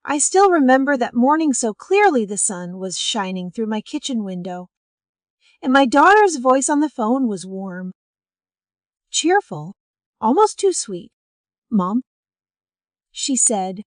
I still remember that morning so clearly. The sun was shining through my kitchen window, and my daughter's voice on the phone was warm, cheerful, almost too sweet. "Mom," she said,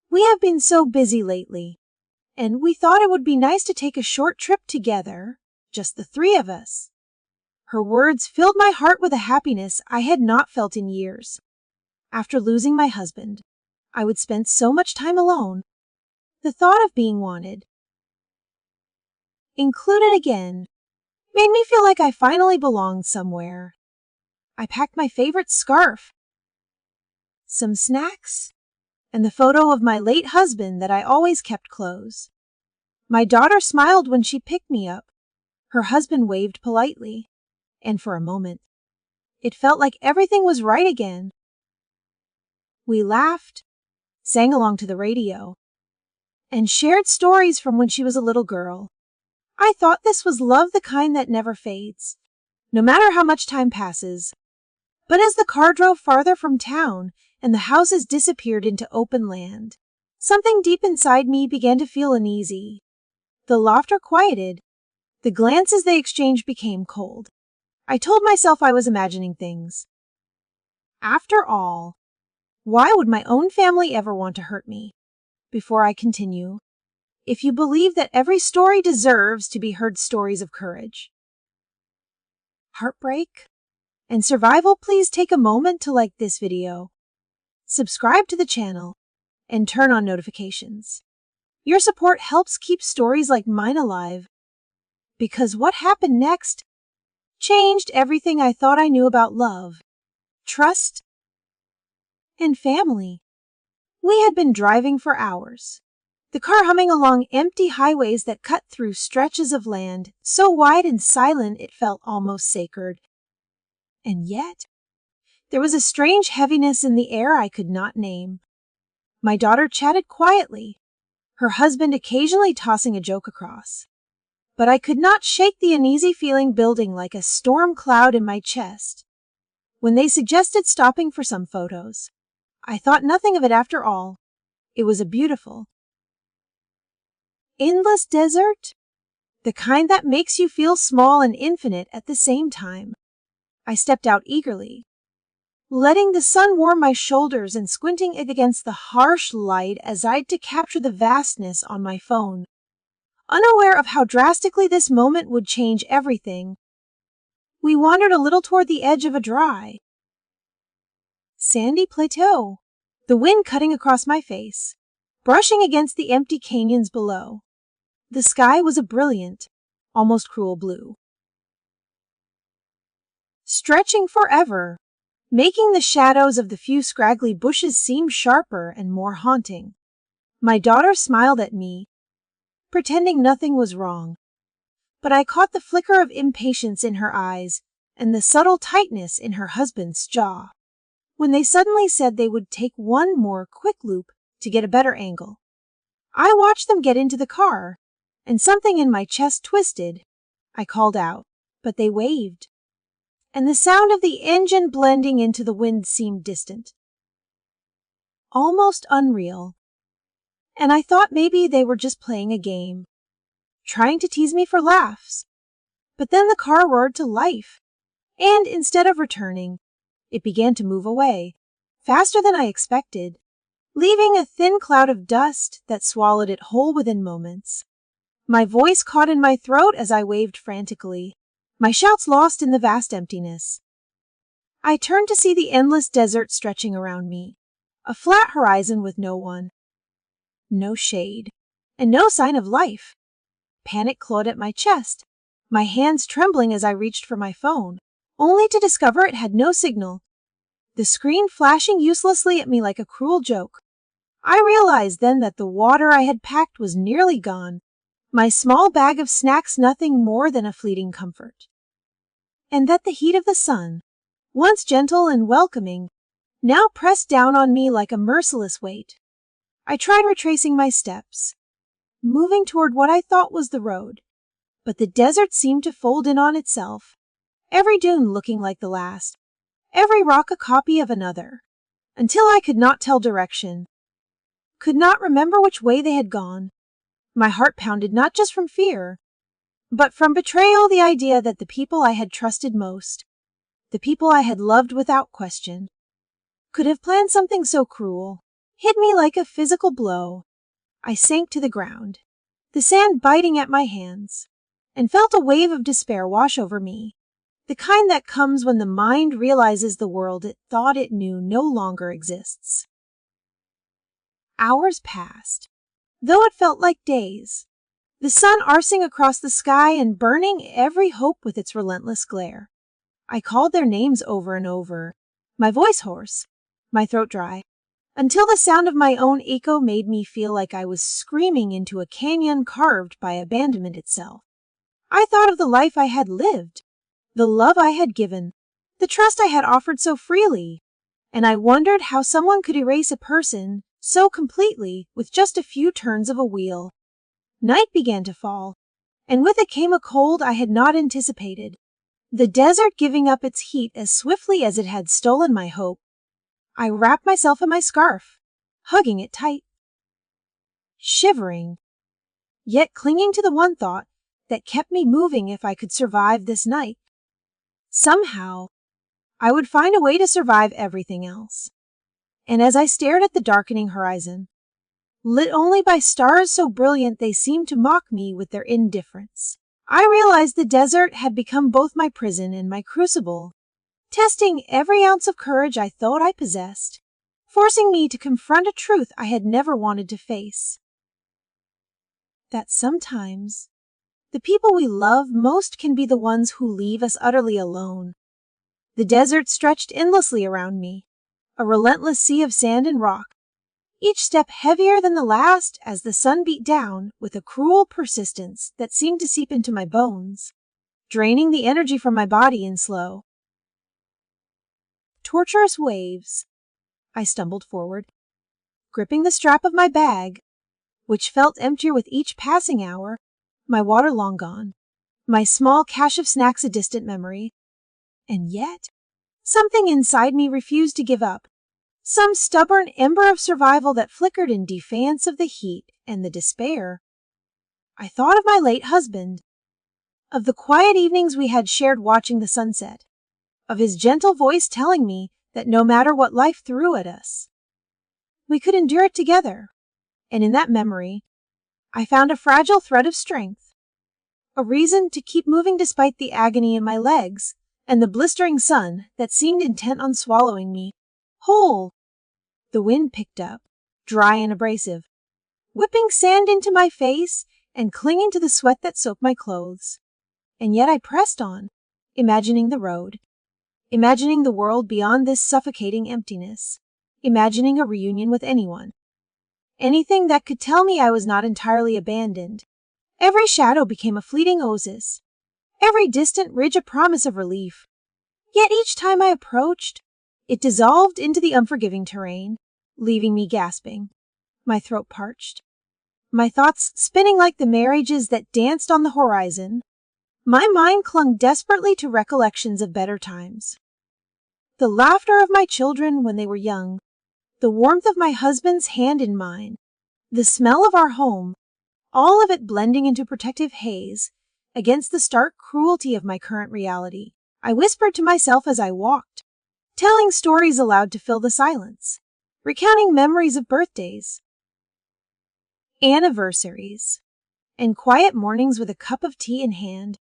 "we have been so busy lately, and we thought it would be nice to take a short trip together, just the three of us." Her words filled my heart with a happiness I had not felt in years. After losing my husband, I would spend so much time alone. The thought of being wanted, included again, made me feel like I finally belonged somewhere. I packed my favorite scarf, some snacks, and the photo of my late husband that I always kept close. My daughter smiled when she picked me up. Her husband waved politely, and for a moment, it felt like everything was right again. We laughed, sang along to the radio, and shared stories from when she was a little girl. I thought this was love, the kind that never fades, no matter how much time passes. But as the car drove farther from town and the houses disappeared into open land, something deep inside me began to feel uneasy. The laughter quieted. The glances they exchanged became cold. I told myself I was imagining things. After all, why would my own family ever want to hurt me? Before I continue, if you believe that every story deserves to be heard, stories of courage, heartbreak, and survival, please take a moment to like this video, subscribe to the channel, and turn on notifications. Your support helps keep stories like mine alive. Because what happened next changed everything I thought I knew about love, trust, and family. We had been driving for hours, the car humming along empty highways that cut through stretches of land so wide and silent it felt almost sacred. And yet, there was a strange heaviness in the air I could not name. My daughter chatted quietly, her husband occasionally tossing a joke across. But I could not shake the uneasy feeling building like a storm cloud in my chest. When they suggested stopping for some photos, I thought nothing of it after all. It was a beautiful, endless desert, the kind that makes you feel small and infinite at the same time. I stepped out eagerly, letting the sun warm my shoulders and squinting against the harsh light as I'd to capture the vastness on my phone. Unaware of how drastically this moment would change everything, we wandered a little toward the edge of a dry, sandy plateau, the wind cutting across my face, brushing against the empty canyons below. The sky was a brilliant, almost cruel blue, stretching forever, making the shadows of the few scraggly bushes seem sharper and more haunting. My daughter smiled at me, pretending nothing was wrong, but I caught the flicker of impatience in her eyes and the subtle tightness in her husband's jaw when they suddenly said they would take one more quick loop to get a better angle. I watched them get into the car, and something in my chest twisted. I called out, but they waved, and the sound of the engine blending into the wind seemed distant, almost unreal. And I thought maybe they were just playing a game, trying to tease me for laughs. But then the car roared to life, and instead of returning, it began to move away, faster than I expected, leaving a thin cloud of dust that swallowed it whole within moments. My voice caught in my throat as I waved frantically, my shouts lost in the vast emptiness. I turned to see the endless desert stretching around me, a flat horizon with no one. No shade, and no sign of life. Panic clawed at my chest, my hands trembling as I reached for my phone, only to discover it had no signal, the screen flashing uselessly at me like a cruel joke. I realized then that the water I had packed was nearly gone, my small bag of snacks nothing more than a fleeting comfort, and that the heat of the sun, once gentle and welcoming, now pressed down on me like a merciless weight. I tried retracing my steps, moving toward what I thought was the road, but the desert seemed to fold in on itself, every dune looking like the last, every rock a copy of another, until I could not tell direction. could not remember which way they had gone. My heart pounded not just from fear, but from betrayal, the idea that the people I had trusted most, the people I had loved without question, could have planned something so cruel, hit me like a physical blow. I sank to the ground, the sand biting at my hands, and felt a wave of despair wash over me, the kind that comes when the mind realizes the world it thought it knew no longer exists. Hours passed, though it felt like days, the sun arcing across the sky and burning every hope with its relentless glare. I called their names over and over, my voice hoarse, my throat dry, until the sound of my own echo made me feel like I was screaming into a canyon carved by abandonment itself. I thought of the life I had lived, the love I had given, the trust I had offered so freely, and I wondered how someone could erase a person so completely with just a few turns of a wheel. Night began to fall, and with it came a cold I had not anticipated, the desert giving up its heat as swiftly as it had stolen my hope. I wrapped myself in my scarf, hugging it tight, shivering, yet clinging to the one thought that kept me moving. If I could survive this night, somehow, I would find a way to survive everything else. And as I stared at the darkening horizon, lit only by stars so brilliant they seemed to mock me with their indifference, I realized the desert had become both my prison and my crucible, testing every ounce of courage I thought I possessed, forcing me to confront a truth I had never wanted to face. That sometimes, the people we love most can be the ones who leave us utterly alone. The desert stretched endlessly around me, a relentless sea of sand and rock, each step heavier than the last as the sun beat down with a cruel persistence that seemed to seep into my bones, draining the energy from my body in slow, torturous waves. I stumbled forward, gripping the strap of my bag, which felt emptier with each passing hour, my water long gone, my small cache of snacks a distant memory. And yet, something inside me refused to give up, some stubborn ember of survival that flickered in defiance of the heat and the despair. I thought of my late husband, of the quiet evenings we had shared watching the sunset, of his gentle voice telling me that no matter what life threw at us, we could endure it together. And in that memory, I found a fragile thread of strength, a reason to keep moving despite the agony in my legs and the blistering sun that seemed intent on swallowing me whole. The wind picked up, dry and abrasive, whipping sand into my face and clinging to the sweat that soaked my clothes. And yet I pressed on, imagining the road, imagining the world beyond this suffocating emptiness, imagining a reunion with anyone, anything that could tell me I was not entirely abandoned. Every shadow became a fleeting oasis, every distant ridge a promise of relief. Yet each time I approached, it dissolved into the unforgiving terrain, leaving me gasping, my throat parched, my thoughts spinning like the marriages that danced on the horizon. My mind clung desperately to recollections of better times. The laughter of my children when they were young, the warmth of my husband's hand in mine, the smell of our home, all of it blending into protective haze against the stark cruelty of my current reality. I whispered to myself as I walked, telling stories aloud to fill the silence, recounting memories of birthdays, anniversaries, and quiet mornings with a cup of tea in hand,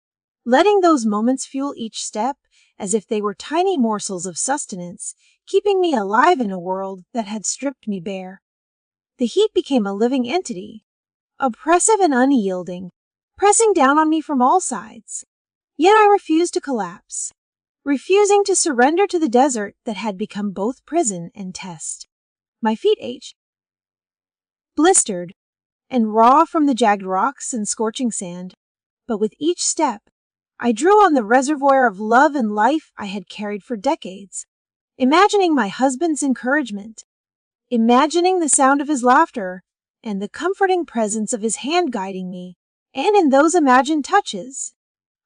letting those moments fuel each step as if they were tiny morsels of sustenance, keeping me alive in a world that had stripped me bare. The heat became a living entity, oppressive and unyielding, pressing down on me from all sides. Yet I refused to collapse, refusing to surrender to the desert that had become both prison and test. My feet ached, blistered, and raw from the jagged rocks and scorching sand, but with each step, I drew on the reservoir of love and life I had carried for decades, imagining my husband's encouragement, imagining the sound of his laughter and the comforting presence of his hand guiding me, and in those imagined touches,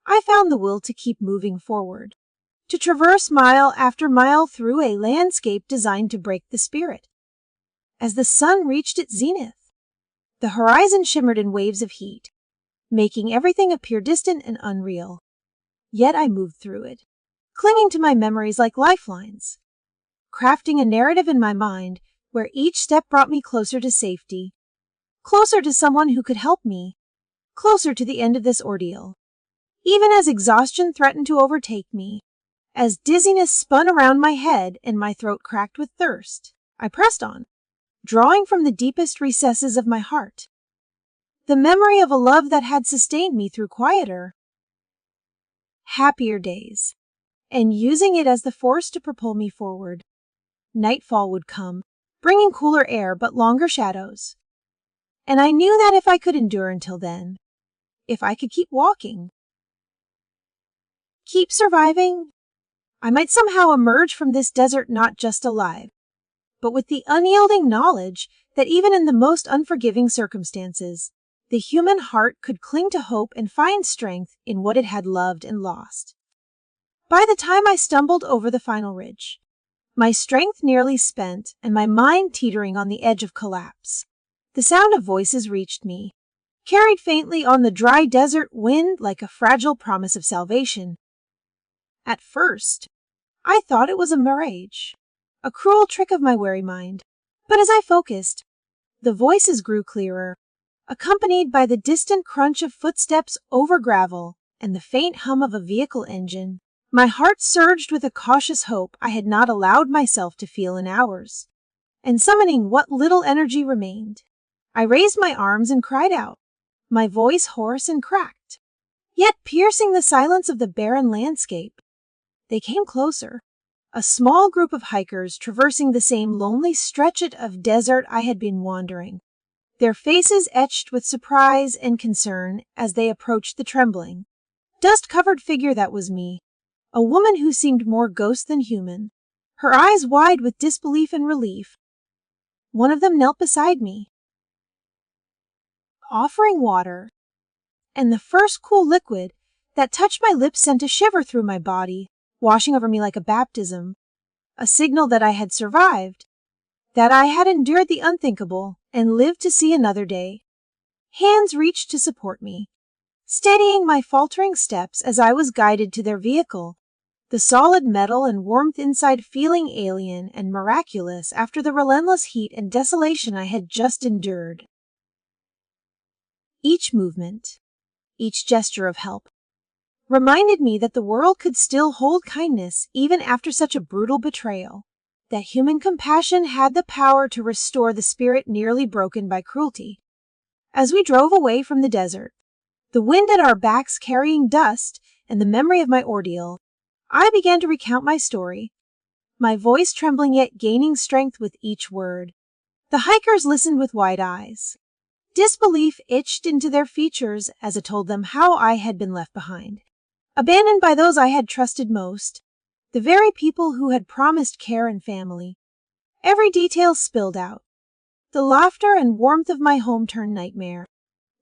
I found the will to keep moving forward, to traverse mile after mile through a landscape designed to break the spirit. as the sun reached its zenith. The horizon shimmered in waves of heat, making everything appear distant and unreal. Yet I moved through it, clinging to my memories like lifelines, crafting a narrative in my mind where each step brought me closer to safety, closer to someone who could help me, closer to the end of this ordeal. Even as exhaustion threatened to overtake me, as dizziness spun around my head and my throat cracked with thirst, I pressed on, drawing from the deepest recesses of my heart the memory of a love that had sustained me through quieter, happier days, and using it as the force to propel me forward. Nightfall would come, bringing cooler air but longer shadows. And I knew that if I could endure until then, if I could keep walking, keep surviving, I might somehow emerge from this desert not just alive, but with the unyielding knowledge that even in the most unforgiving circumstances, the human heart could cling to hope and find strength in what it had loved and lost. By the time I stumbled over the final ridge, my strength nearly spent and my mind teetering on the edge of collapse, the sound of voices reached me, carried faintly on the dry desert wind like a fragile promise of salvation. At first, I thought it was a mirage, a cruel trick of my wary mind, but as I focused, the voices grew clearer, accompanied by the distant crunch of footsteps over gravel and the faint hum of a vehicle engine. My heart surged with a cautious hope I had not allowed myself to feel in hours, and summoning what little energy remained, I raised my arms and cried out, my voice hoarse and cracked, yet piercing the silence of the barren landscape. They came closer, a small group of hikers traversing the same lonely stretch of desert I had been wandering, their faces etched with surprise and concern as they approached the trembling, dust-covered figure that was me, a woman who seemed more ghost than human, her eyes wide with disbelief and relief. One of them knelt beside me, offering water, and the first cool liquid that touched my lips sent a shiver through my body, washing over me like a baptism, a signal that I had survived, that I had endured the unthinkable and lived to see another day. Hands reached to support me, steadying my faltering steps as I was guided to their vehicle, the solid metal and warmth inside feeling alien and miraculous after the relentless heat and desolation I had just endured. Each movement, each gesture of help, reminded me that the world could still hold kindness even after such a brutal betrayal, that human compassion had the power to restore the spirit nearly broken by cruelty. As we drove away from the desert, the wind at our backs carrying dust and the memory of my ordeal, I began to recount my story, my voice trembling yet gaining strength with each word. The hikers listened with wide eyes. Disbelief itched into their features as I told them how I had been left behind, abandoned by those I had trusted most, the very people who had promised care and family. Every detail spilled out. The laughter and warmth of my home turned nightmare.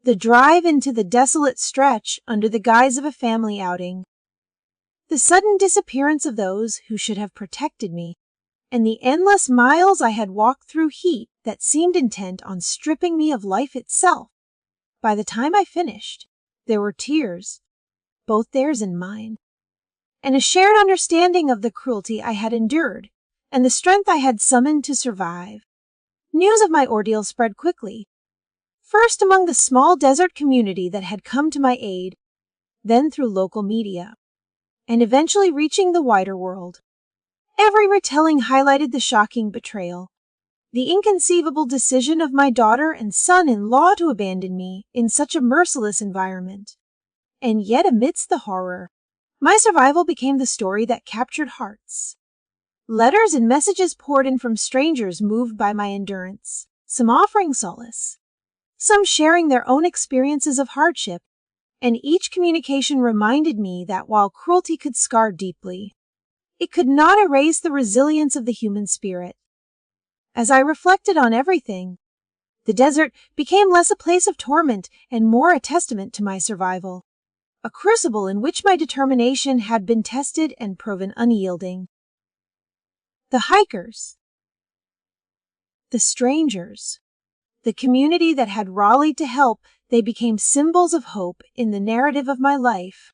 The drive into the desolate stretch under the guise of a family outing. The sudden disappearance of those who should have protected me, and the endless miles I had walked through heat that seemed intent on stripping me of life itself. By the time I finished, there were tears, both theirs and mine, and a shared understanding of the cruelty I had endured and the strength I had summoned to survive. News of my ordeal spread quickly, first among the small desert community that had come to my aid, then through local media, and eventually reaching the wider world. Every retelling highlighted the shocking betrayal, the inconceivable decision of my daughter and son-in-law to abandon me in such a merciless environment. And yet amidst the horror, my survival became the story that captured hearts. Letters and messages poured in from strangers moved by my endurance, some offering solace, some sharing their own experiences of hardship, and each communication reminded me that while cruelty could scar deeply, it could not erase the resilience of the human spirit. As I reflected on everything, the desert became less a place of torment and more a testament to my survival, a crucible in which my determination had been tested and proven unyielding. The hikers. The strangers, the community that had rallied to help, they became symbols of hope in the narrative of my life.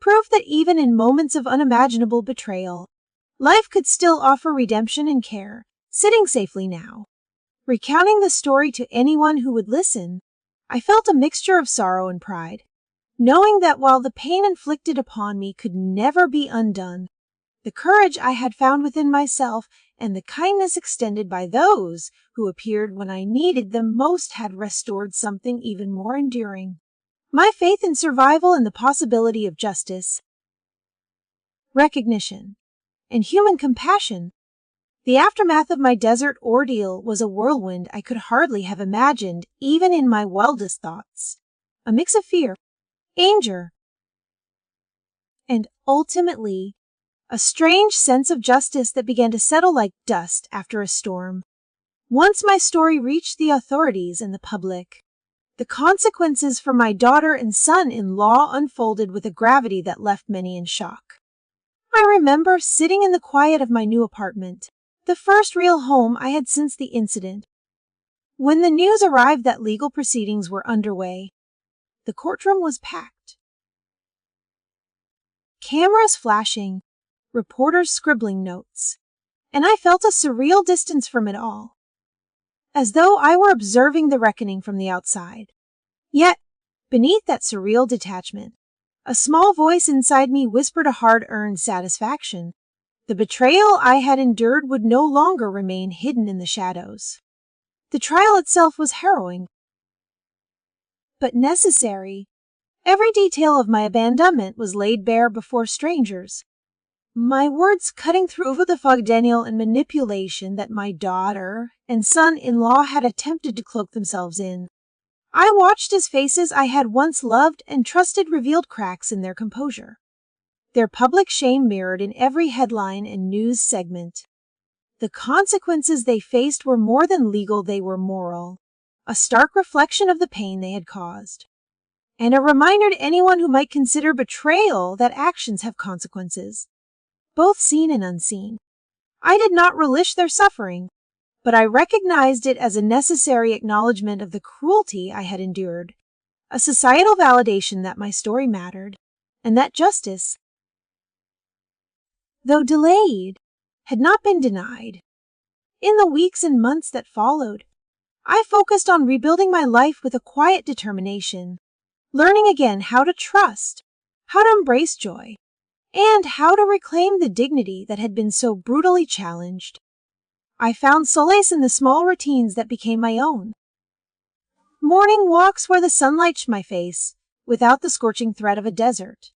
Proof that even in moments of unimaginable betrayal, life could still offer redemption and care. Sitting safely now, recounting the story to anyone who would listen, I felt a mixture of sorrow and pride, knowing that while the pain inflicted upon me could never be undone, the courage I had found within myself and the kindness extended by those who appeared when I needed them most had restored something even more enduring. My faith in survival and the possibility of justice, recognition, and human compassion. The aftermath of my desert ordeal was a whirlwind I could hardly have imagined even in my wildest thoughts. A mix of fear, anger, and ultimately, a strange sense of justice that began to settle like dust after a storm. Once my story reached the authorities and the public, the consequences for my daughter and son-in-law unfolded with a gravity that left many in shock. I remember sitting in the quiet of my new apartment, the first real home I had since the incident. When the news arrived that legal proceedings were underway, the courtroom was packed. Cameras flashing, reporters scribbling notes, and I felt a surreal distance from it all, as though I were observing the reckoning from the outside. Yet, beneath that surreal detachment, a small voice inside me whispered a hard-earned satisfaction. The betrayal I had endured would no longer remain hidden in the shadows. The trial itself was harrowing, but necessary. Every detail of my abandonment was laid bare before strangers, my words cutting through the fog, denial, and manipulation that my daughter and son-in-law had attempted to cloak themselves in. I watched as faces I had once loved and trusted revealed cracks in their composure, their public shame mirrored in every headline and news segment. The consequences they faced were more than legal, they were moral, a stark reflection of the pain they had caused, and a reminder to anyone who might consider betrayal that actions have consequences, both seen and unseen. I did not relish their suffering, but I recognized it as a necessary acknowledgement of the cruelty I had endured, a societal validation that my story mattered, and that justice, though delayed, had not been denied. In the weeks and months that followed, I focused on rebuilding my life with a quiet determination, learning again how to trust, how to embrace joy, and how to reclaim the dignity that had been so brutally challenged. I found solace in the small routines that became my own. Morning walks where the sunlight touched my face, without the scorching threat of a desert.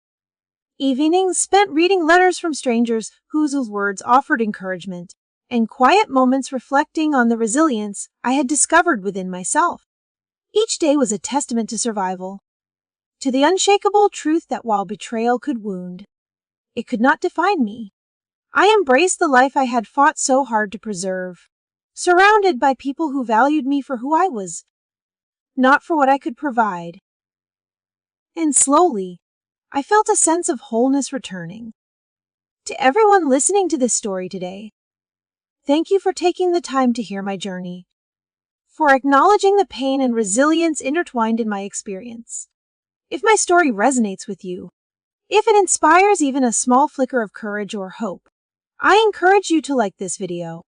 Evenings spent reading letters from strangers whose words offered encouragement, and quiet moments reflecting on the resilience I had discovered within myself. Each day was a testament to survival, to the unshakable truth that while betrayal could wound, it could not define me. I embraced the life I had fought so hard to preserve, surrounded by people who valued me for who I was, not for what I could provide. And slowly, I felt a sense of wholeness returning. To everyone listening to this story today, thank you for taking the time to hear my journey, for acknowledging the pain and resilience intertwined in my experience. If my story resonates with you, if it inspires even a small flicker of courage or hope, I encourage you to like this video,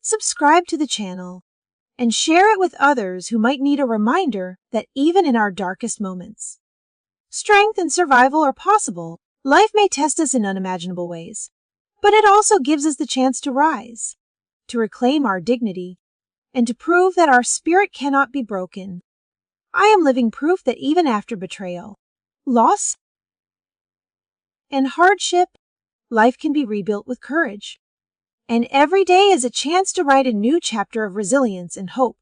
subscribe to the channel, and share it with others who might need a reminder that even in our darkest moments, strength and survival are possible. Life may test us in unimaginable ways, but it also gives us the chance to rise, to reclaim our dignity, and to prove that our spirit cannot be broken. I am living proof that even after betrayal, loss, and hardship, life can be rebuilt with courage. And every day is a chance to write a new chapter of resilience and hope.